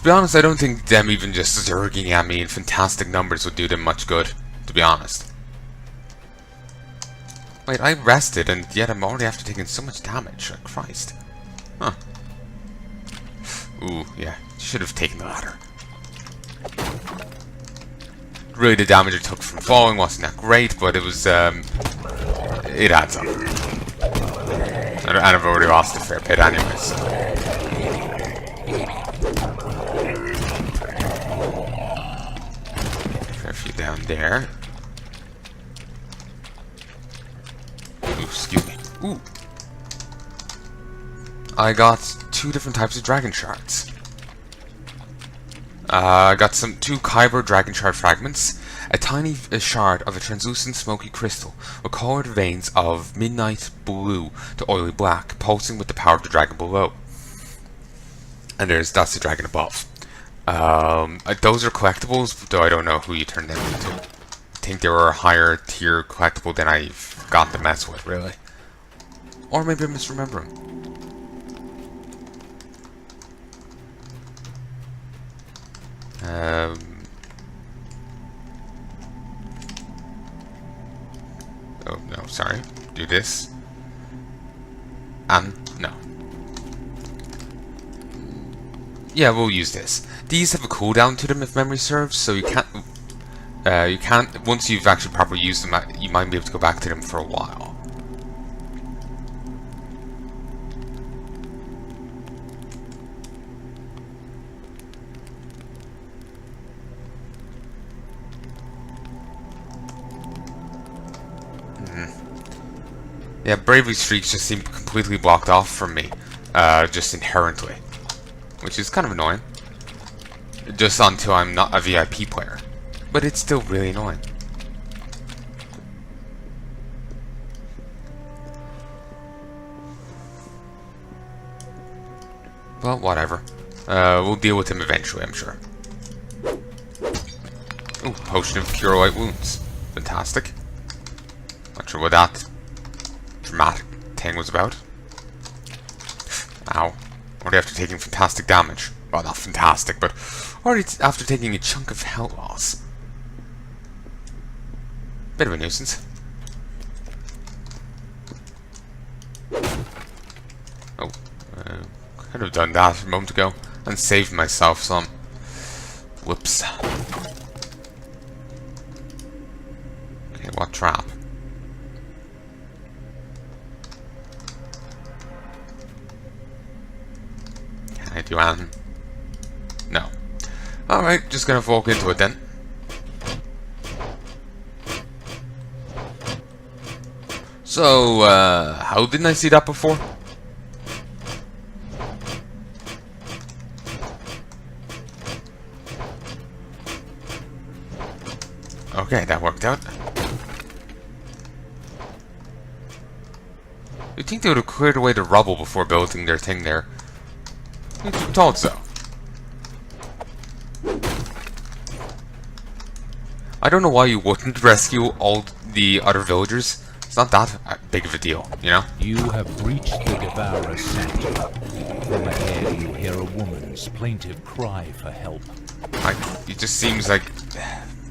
To be honest, I don't think them even just zerging at me in fantastic numbers would do them much good, to be honest. Wait, I rested, and yet I'm already after taking so much damage. Like, Christ. Huh. Ooh, yeah. Should have taken the ladder. Really, the damage I took from falling wasn't that great, but it was, it adds up. And I've already lost a fair bit anyways. Fair few down there. Ooh, excuse me. Ooh. I got 2 different types of dragon shards. I got two Kyber dragon shard fragments, a tiny shard of a translucent smoky crystal with colored veins of midnight blue to oily black, pulsing with the power of the dragon below. And that's the dragon above. Those are collectibles, though I don't know who you turn them into. I think they were a higher tier collectible than I've got to mess with, really. Or maybe I'm misremembering. Oh, no, sorry. Do this. No. Yeah, we'll use this. These have a cooldown to them if memory serves, so you can't, once you've actually properly used them, you might be able to go back to them for a while. Yeah, bravery streaks just seem completely blocked off from me, just inherently, which is kind of annoying. Just until I'm not a VIP player, but it's still really annoying. Well, whatever. We'll deal with him eventually, I'm sure. Ooh, potion of cure light wounds. Fantastic. Not sure what that dramatic thing was about. Ow. Already after taking fantastic damage. Well, not fantastic, but already after taking a chunk of health loss. Bit of a nuisance. Oh, could have done that a moment ago and saved myself some. Whoops. Okay, what trap? Can I do anything? No. Alright, just gonna walk into it then. So, how didn't I see that before? Okay, that worked out. You'd think they would have cleared away the rubble before building their thing there. I'm told so. I don't know why you wouldn't rescue all the other villagers. It's not that big of a deal, you know? You have breached the Devourer's sanctuary. From ahead you hear a woman's plaintive cry for help. It just seems like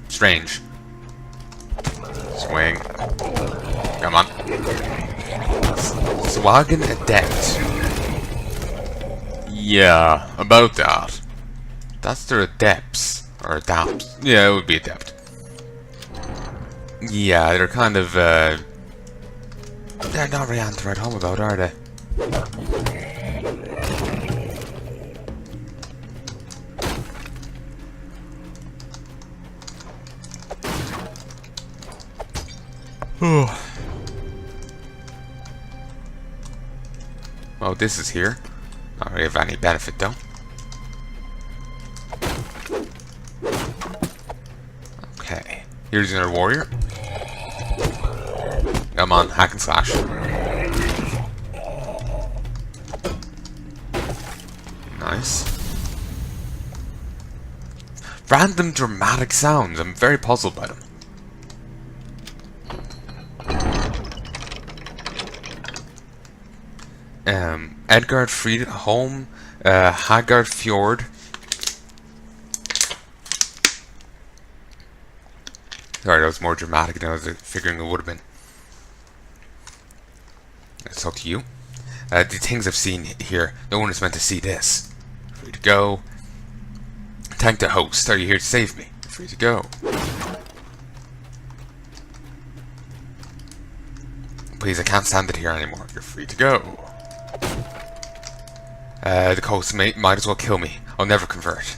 strange. Swing. Come on. Swaggin Adept. Yeah, about that. That's their adepts. Or adapts. Yeah, it would be adept. Yeah, they're kind of, they're not really on to write home about, are they? Well, this is here. Not really of any benefit, though. Okay. Here's another warrior. Come on, hack and slash. Nice. Random dramatic sounds. I'm very puzzled by them. Edgard Freed Home, Haggard Fjord, Sorry, that was more dramatic than I was figuring it would have been. Let's talk to you. The things I've seen here, no one is meant to see this. Free to go. Thank the host. Are you here to save me? Free to go. Please, I can't stand it here anymore. You're free to go. The host might as well kill me. I'll never convert.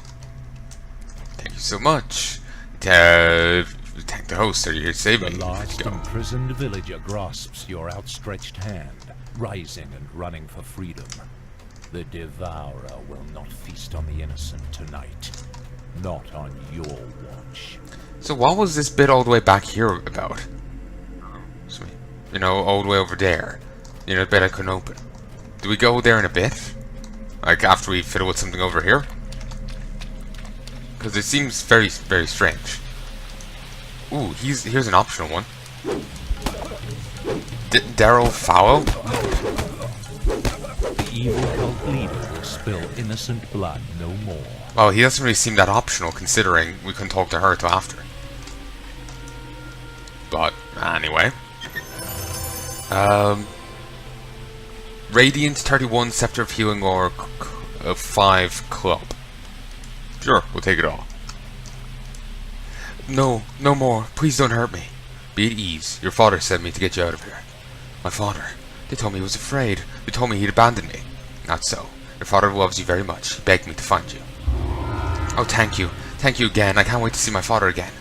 Thank you so much. Thank the host. Are you here to save me? The last imprisoned villager grasps your outstretched hand, rising and running for freedom. The Devourer will not feast on the innocent tonight. Not on your watch. So what was this bit all the way back here about? Sweet. You know, all the way over there. You know, the bit I couldn't open. Do we go there in a bit? Like, after we fiddle with something over here? Because it seems very, very strange. Ooh, here's an optional one. Daryl Fowl? The evil cult leader will spill innocent blood no more. Well, he doesn't really seem that optional, considering we couldn't talk to her till after. But, anyway. Radiant 31, Scepter of Healing, or 5 Club. Sure, we'll take it all. No, no more. Please don't hurt me. Be at ease. Your father sent me to get you out of here. My father? They told me he was afraid. They told me he'd abandoned me. Not so. Your father loves you very much. He begged me to find you. Oh, thank you. Thank you again. I can't wait to see my father again.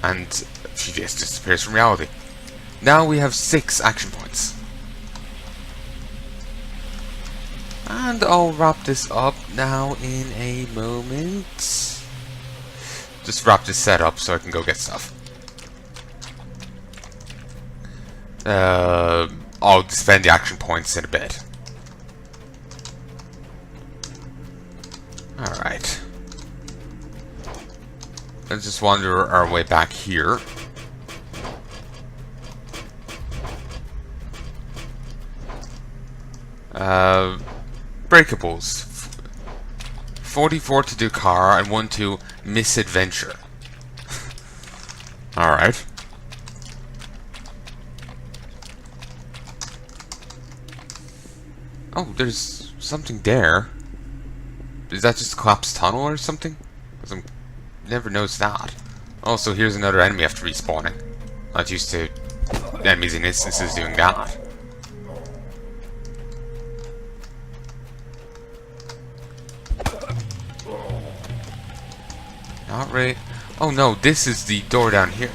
And he just disappears from reality. Now we have 6 action points. And I'll wrap this up now in a moment. Just wrap this set up so I can go get stuff. I'll spend the action points in a bit. Alright. Let's just wander our way back here. Breakables. 44 to Dakar and 1 to Misadventure. Alright. Oh, there's something there. Is that just a collapsed tunnel or something? Because I've never noticed that. Also, here's another enemy after respawning. Not used to enemies in instances doing that. Not really. Oh no, this is the door down here.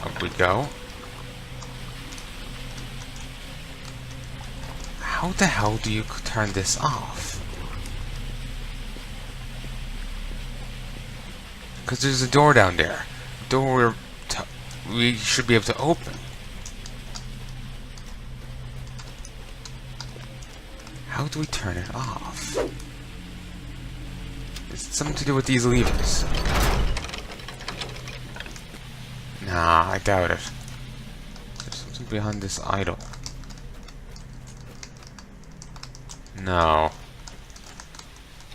Up we go. How the hell do you turn this off? Because there's a door down there. A door we should be able to open. How do we turn it off? Is it something to do with these levers? Nah, I doubt it. There's something behind this idol. No.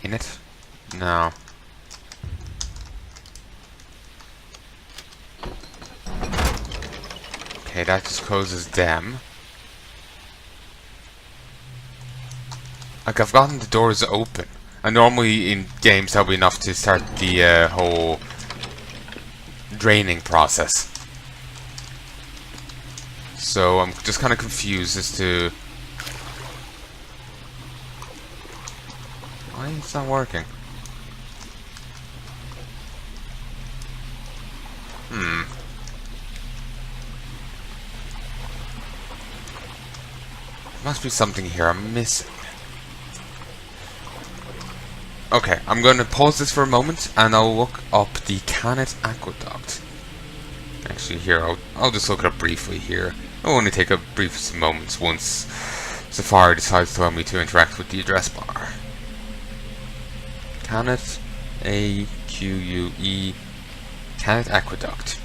In it? No. Okay, that just closes them. Like, I've gotten the doors open. And normally in games that'll be enough to start the whole draining process. So I'm just kind of confused as to why it's not working. Must be something here I'm missing. Okay, I'm going to pause this for a moment and I'll look up the Canet Aqueduct. Actually, here, I'll just look it up briefly here. It'll only take a brief moments once Safari decides to allow me to interact with the address bar. Canet, A-Q-U-E, Canet Aqueduct.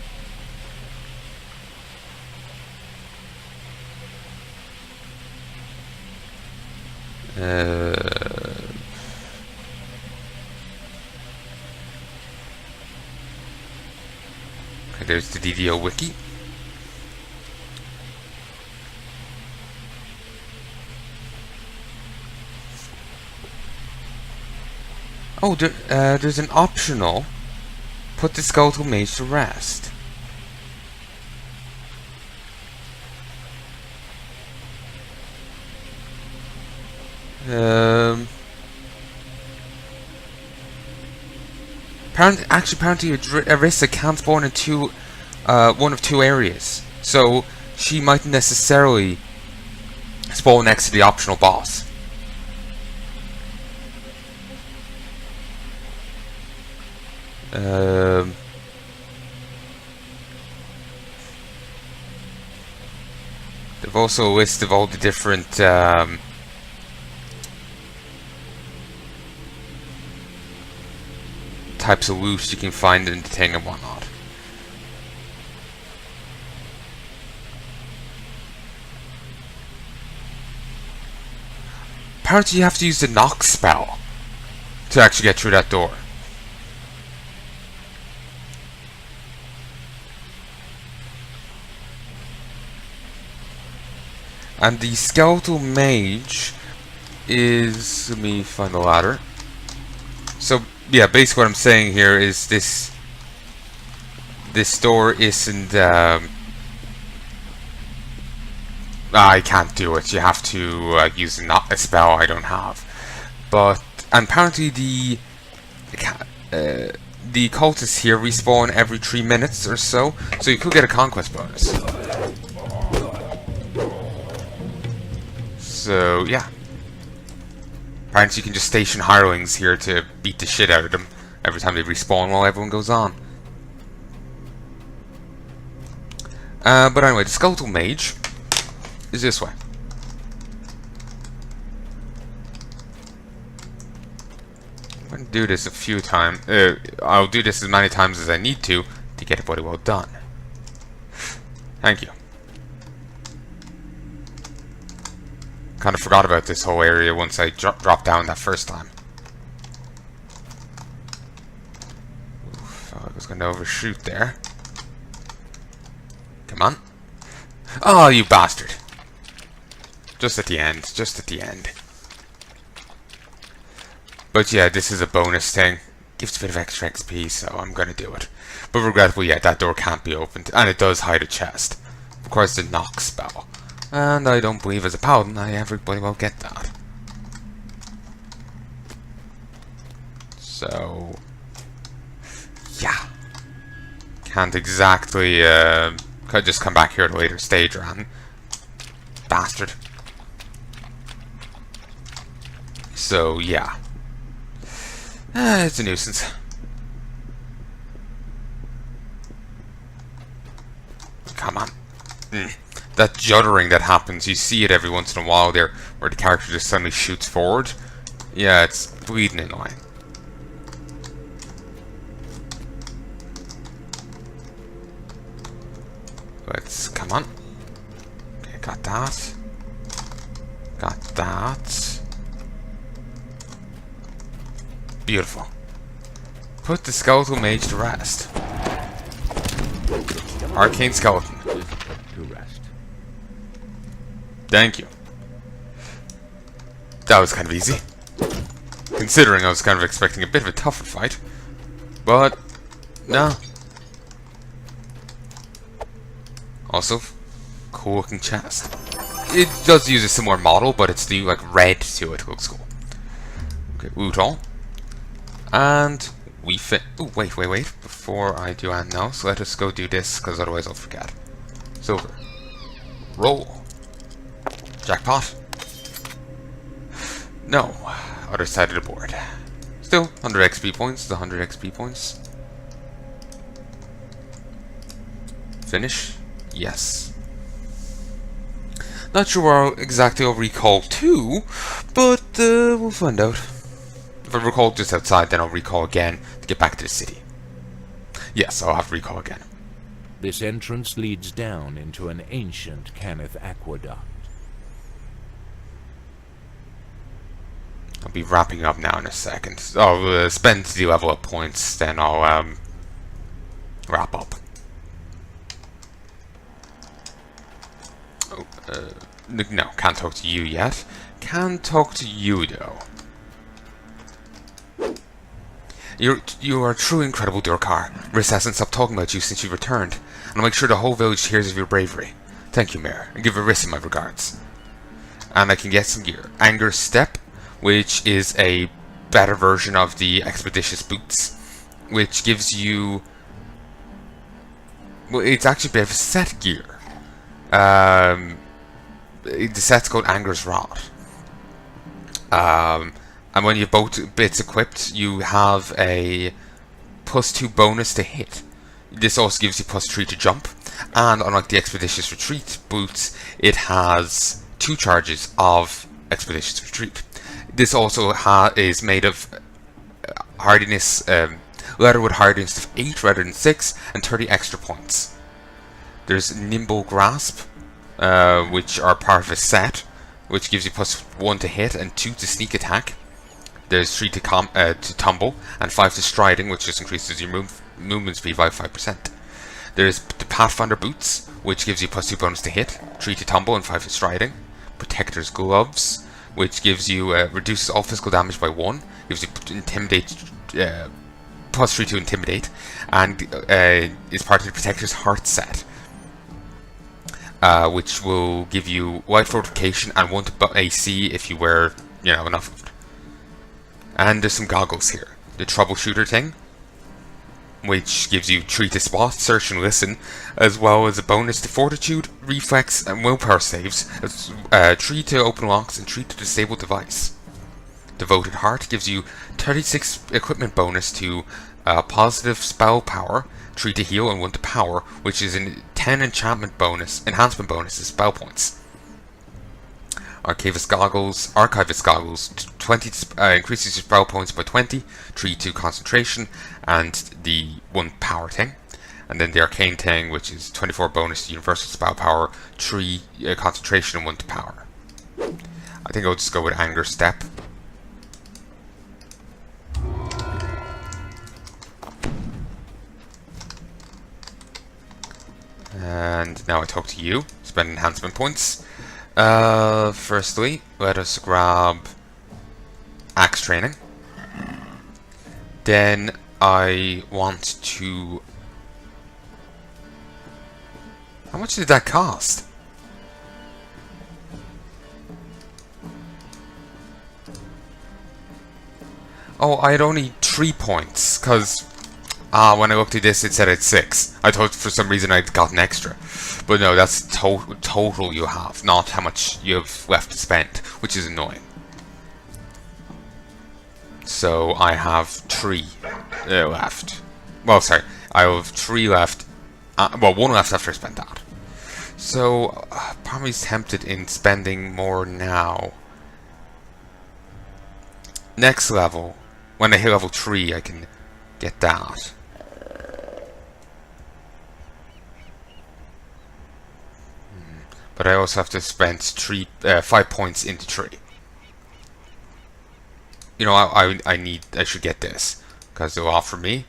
Okay, there's the DDO wiki. Oh, there's an optional. Put the skeletal mage to rest. Apparently, Arissa can't spawn in one of two areas, so she mightn't necessarily spawn next to the optional boss. They've also a list of all the different types of loot you can find in the thing and whatnot. Apparently you have to use the knock spell to actually get through that door. And the skeletal mage is... let me find the ladder. So, yeah, basically what I'm saying here is this door isn't... I can't do it. You have to use a spell I don't have. But, and apparently the cultists here respawn every 3 minutes or so you could get a conquest bonus. So, yeah. Apparently you can just station hirelings here to beat the shit out of them every time they respawn while everyone goes on. But anyway, the skeletal mage is this way. I'm going to do this a few times. I'll do this as many times as I need to get it bloody well done. Thank you. Kind of forgot about this whole area once I dropped down that first time. Oof, I was going to overshoot there. Come on. Oh, you bastard. Just at the end. Just at the end. But yeah, this is a bonus thing. Gives a bit of extra XP, so I'm going to do it. But regrettably, yeah, that door can't be opened. And it does hide a chest. Of course, the knock spell. And I don't believe as a paladin I ever bloody well get that. So... yeah. Can't exactly... could just come back here at a later stage, Ran. Bastard. So, yeah. It's a nuisance. Come on. That juddering that happens, you see it every once in a while there, where the character just suddenly shoots forward. Yeah, it's bleeding annoying. Let's, come on. Okay, got that. Got that. Beautiful. Put the skeletal mage to rest. Arcane skeleton. To rest. Thank you. That was kind of easy. Considering I was kind of expecting a bit of a tougher fight. But, no. Also, cool looking chest. It does use a similar model, but it's the like red to it. It looks cool. Okay, loot all. And we fit. Oh, wait. Before I do anything else, let us go do this, because otherwise I'll forget. Silver. Roll. Jackpot. No. Other side of the board. Still, 100 XP points. The 100 XP points. Finish? Yes. Not sure where exactly I'll recall to, but we'll find out. If I recall just outside, then I'll recall again to get back to the city. Yes, I'll have to recall again. This entrance leads down into an ancient Kenneth aqueduct. I'll be wrapping up now in a second. I'll spend the level up points, then I'll wrap up. Oh, no, can't talk to you yet. Can talk to you though. You are a truly incredible Durkar. Riss hasn't stopped talking about you since you returned, and I'll make sure the whole village hears of your bravery. Thank you, Mayor, and give Riss my regards. And I can get some gear. Anger Step, which is a better version of the Expeditious Boots, which gives you... well, it's actually a bit of a set gear. The set's called Anger's Rod. And when you have both bits equipped, you have a +2 bonus to hit. This also gives you +3 to jump. And unlike the Expeditious Retreat boots, it has 2 charges of Expeditious Retreat. This also is made of hardiness, leatherwood hardiness of 8 rather than 6, and 30 extra points. There's Nimble Grasp, which are part of a set, which gives you +1 to hit and 2 to sneak attack. There's 3 to tumble, and 5 to striding, which just increases your movement speed by 5%. There's the Pathfinder Boots, which gives you +2 bonus to hit, 3 to tumble, and 5 to striding. Protector's Gloves, which gives you reduces all physical damage by 1, gives you intimidate, +3 to intimidate, and is part of the Protector's Heart set, which will give you light fortification and 1 to AC if you wear, enough of it. And there's some goggles here. The Troubleshooter thing, which gives you 3 to spot, search, and listen, as well as a bonus to fortitude, reflex, and willpower saves, 3 to open locks, and 3 to disable device. Devoted Heart gives you 36 equipment bonus to positive spell power, 3 to heal, and 1 to power, which is a 10 enhancement bonus to spell points. Archivist Goggles, 20 increases your spell points by 20, 3 to concentration, and the 1 power thing. And then the Arcane thing, which is 24 bonus to universal spell power, 3 concentration, and 1 to power. I think I'll just go with Anger Step. And now I talk to you, spend enhancement points. Firstly, let us grab Axe Training. Then I want to... how much did that cost? Oh, I had only 3 points, because when I looked at this it said it's 6. I thought for some reason I'd gotten extra. But no, that's total you have, not how much you have left to spend, which is annoying. So I have 3 left. Well, sorry, I have 3 left. Well, 1 left after I spent that. So, probably tempted in spending more now. Next level, when I hit level 3, I can get that. But I also have to spend 5 points into 3. I should get this, because it'll offer me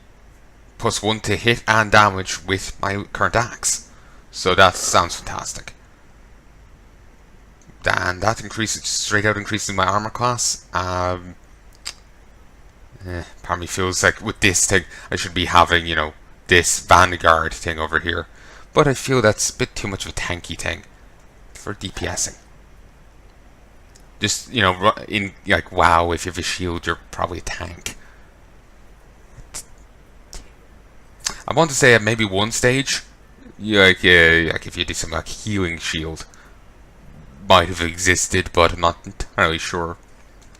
+1 to hit and damage with my current axe. So that sounds fantastic. And that straight out increases my armor class. Part of me feels like with this thing, I should be having, this Vanguard thing over here. But I feel that's a bit too much of a tanky thing for DPSing. Just, in like WoW, if you have a shield, you're probably a tank. I want to say at maybe one stage, like if you do some like healing shield, might have existed, but I'm not entirely sure.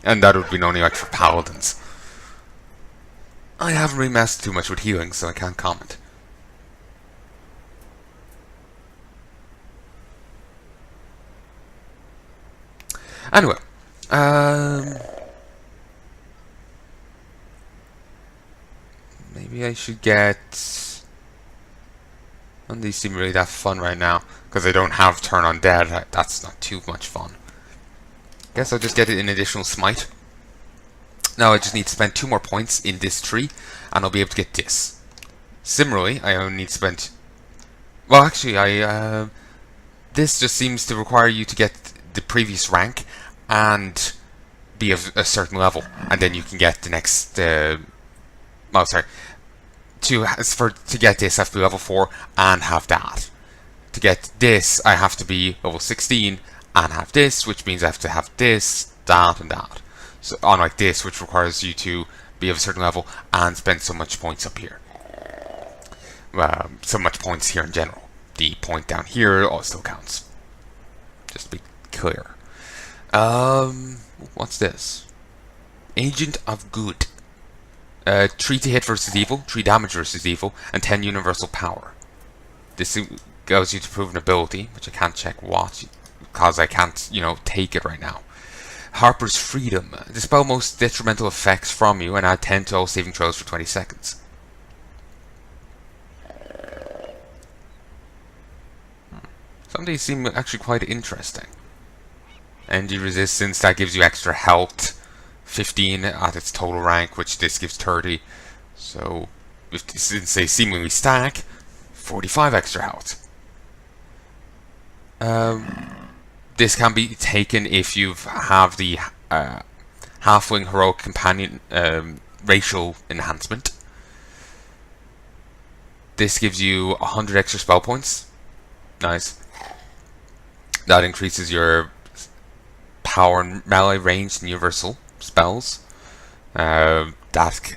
And that would be only like for paladins. I haven't really messed too much with healing, so I can't comment. Anyway, maybe I should get... None of these seem really that fun right now, because I don't have Turn Undead. That's not too much fun. Guess I'll just get an additional smite. Now I just need to spend 2 more points in this tree, and I'll be able to get this. Similarly, I only need to spend... Well, actually, this just seems to require you to get the previous rank and be of a certain level, and then you can get the next... well, sorry. To get this, I have to be level 4 and have that. To get this, I have to be level 16 and have this, which means I have to have this, that, and that. So, unlike this, which requires you to be of a certain level and spend so much points up here. So much points here in general. The point down here also counts. Just to be clear. What's this? Agent of Good. 3 to hit versus evil, 3 damage versus evil, and 10 universal power. This allows you to prove an ability, which I can't check what, because I can't, take it right now. Harper's Freedom. Dispel most detrimental effects from you and add 10 to all saving throws for 20 seconds. Some of these seem actually quite interesting. Energy resistance, that gives you extra health. 15 at its total rank, which this gives 30. So, since they seemingly stack, 45 extra health. This can be taken if you have the Halfling Heroic Companion racial enhancement. This gives you 100 extra spell points. Nice. That increases your power and melee range and universal spells. That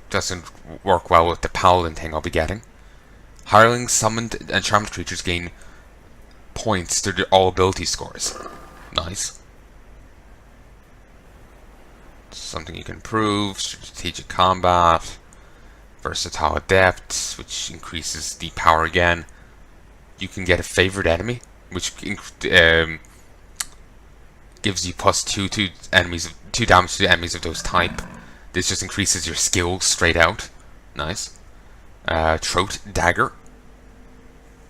doesn't work well with the paladin thing I'll be getting. Hirelings, summoned, and charmed creatures gain points to their all ability scores. Nice. Something you can improve. Strategic combat. Versatile adept, which increases the power again. You can get a favored enemy, which gives you +2 to enemies, 2 damage to enemies of those type. This just increases your skills straight out. Nice. Throat Dagger.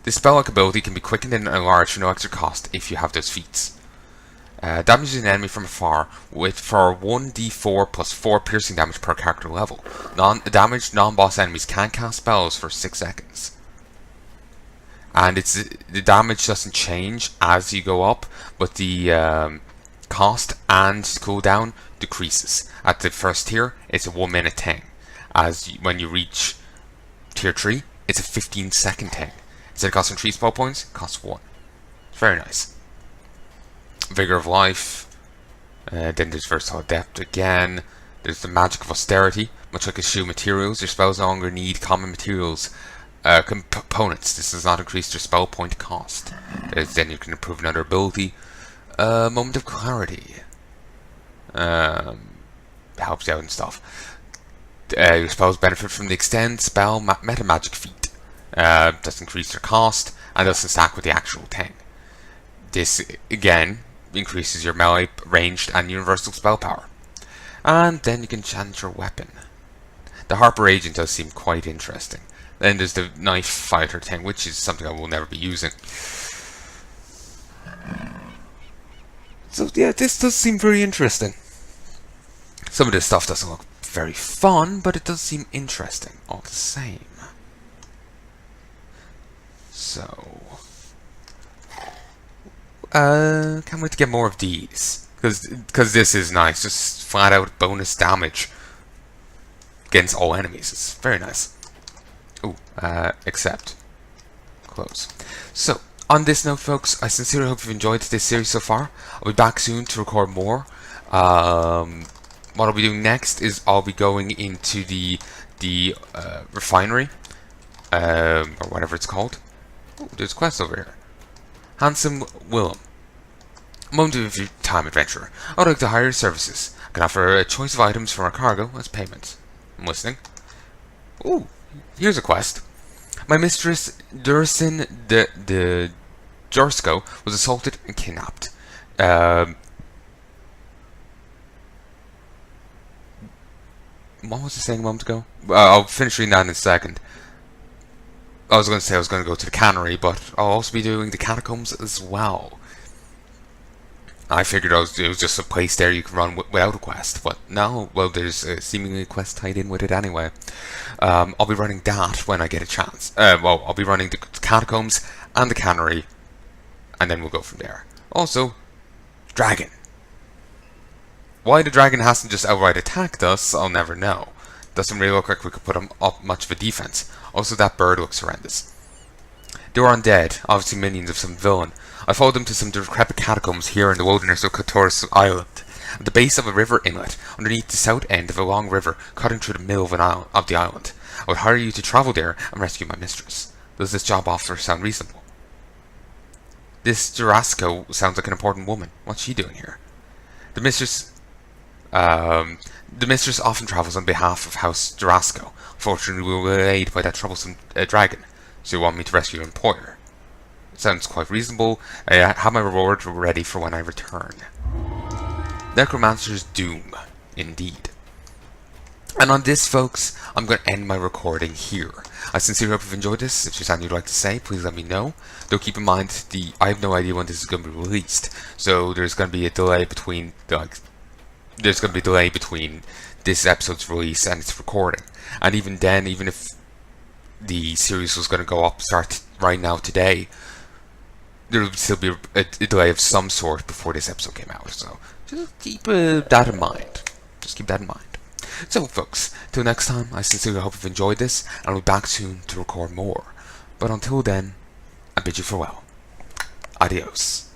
This spell-like ability can be quickened and enlarged for no extra cost if you have those feats. Damages an enemy from afar for 1d4 plus 4 piercing damage per character level. Damaged non-boss enemies can cast spells for 6 seconds. And the damage doesn't change as you go up, but the cost and cooldown decreases. At the first tier, it's a 1 minute thing. When you reach tier 3, it's a 15-second thing. Instead of costing 3 spell points, it costs 1. It's very nice. Vigor of Life. Then there's Versatile Adept again. There's the Magic of Austerity. Much like Eschew Materials, your spells no longer need common materials components. This does not increase their spell point cost. Then you can improve another ability. Moment of Clarity. Helps you out and stuff. Your spells benefit from the Extend spell meta magic feat. Does increase their cost and doesn't stack with the actual thing. This again increases your melee, ranged, and universal spell power. And then you can change your weapon. The Harper Agent does seem quite interesting. Then there's the Knife Fighter thing, which is something I will never be using. So yeah, this does seem very interesting. Some of this stuff doesn't look very fun, but it does seem interesting all the same. So, can't wait to get more of these, because this is nice. Just flat out bonus damage against all enemies. It's very nice. Ooh, accept. Close. So, on this note, folks, I sincerely hope you've enjoyed this series so far. I'll be back soon to record more. What I'll be doing next is I'll be going into the refinery, or whatever it's called. Ooh, there's a quest over here. Handsome Willem. Moment of your time, adventurer. I would like to hire your services. I can offer a choice of items from our cargo as payment. I'm listening. Ooh, here's a quest. My mistress, Dursin de Jorsko, was assaulted and kidnapped. What was I saying a moment ago? I'll finish reading that in a second. I was going to say I was going to go to the cannery, but I'll also be doing the catacombs as well. I figured it was just a place there you can run without a quest, but no, well, there's seemingly a quest tied in with it anyway. I'll be running that when I get a chance. Well, I'll be running the catacombs and the cannery, and then we'll go from there. Also, dragon. Why the dragon hasn't just outright attacked us, I'll never know. Doesn't really look like we could put up much of a defense. Also, that bird looks horrendous. They were undead, obviously minions of some villain. I followed them to some decrepit catacombs here in the wilderness of Kotoris Island, at the base of a river inlet, underneath the south end of a long river cutting through the middle of the island. I would hire you to travel there and rescue my mistress. Does this job offer sound reasonable? This Jurassico sounds like an important woman. What's she doing here? The mistress often travels on behalf of House Jurassico. Fortunately, we were aided by that troublesome dragon, so you want me to rescue your employer. Sounds quite reasonable. I have my reward ready for when I return. Necromancer's Doom, indeed. And on this, folks, I'm going to end my recording here. I sincerely hope you've enjoyed this. If there's anything you'd like to say, please let me know. Though keep in mind, I have no idea when this is going to be released, so there's going to be a delay between this episode's release and its recording. And even then, even if the series was going to go up, start right now today, there would still be a delay of some sort before this episode came out. So just keep that in mind. Just keep that in mind. So, folks, till next time, I sincerely hope you've enjoyed this, and I'll be back soon to record more. But until then, I bid you farewell. Adios.